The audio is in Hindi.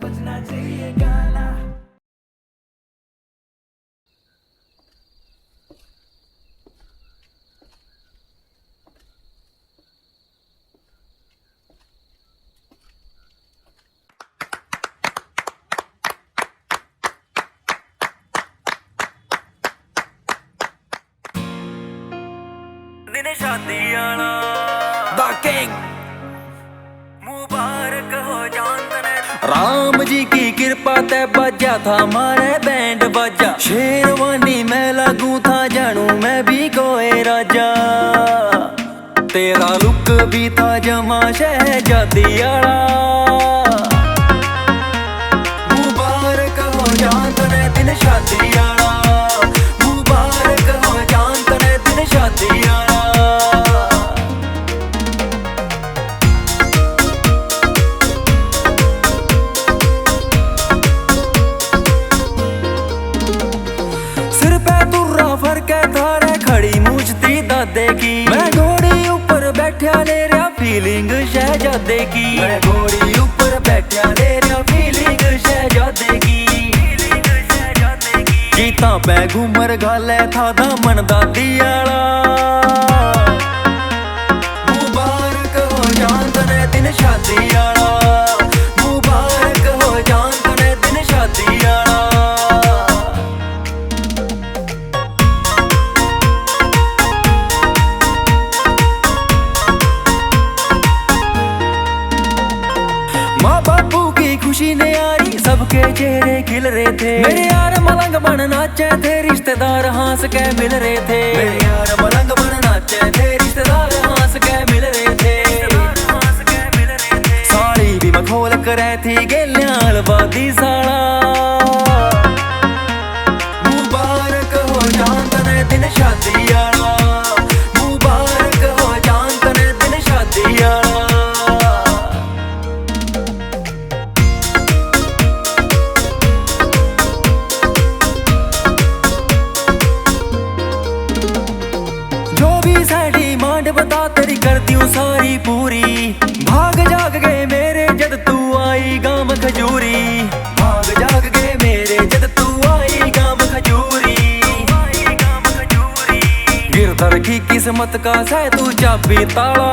बजना चाहिए गाना। दिन शादी आला द किंग मुबारक हो जानतने। राम जी की कृपा ते बजा था मारे बैंड बजा। शेरवानी मैं लगूं था जानू मैं भी कोई राजा। तेरा लुक भी था जमा शहजादी आला। मुबारक हो जानतने दिन शादी आला। मुबारक हो जानतने दिन शादी आला। सिर पे तुर्रा फरके थारे खड़ी मूछती दादे की। मैं घोड़ी ऊपर बैठा ले रहा फीलिंग शहजादे की। मैं घोड़ी ऊपर बैठा ले रहा फीलिंग शहजादे की। गीता पे घूमर गाले था दामन दादी आला। मुबारक हो जानतने दिन शादी आला। मुबारक हो जानतने दिन शादी आला। माँ बापू की खुशी ने यारी सबके चेहरे खिल रहे थे। मेरे यार मलंग बन नाचे थे रिश्तेदार हंस के मिल रहे थे। मेरे यार मलंग बन नाचे थे रिश्तेदार हंस के मिल रहे थे। साड़ी भी मैं खोल कर थी गेल्याल बादी साला। मुबारक हो जानतने दिन शादी आला। मुबारक हो जानतने दिन शादी आला। जो भी सैडी मांड बता तेरी करती हूँ सारी पूरी। भाग जाग गए मेरे जद तू आई गाम खजूरी। भाग जाग गए मेरे जद तू आई गाम खजूरी। गिरधर की किस्मत का सै तू चाबी ताला।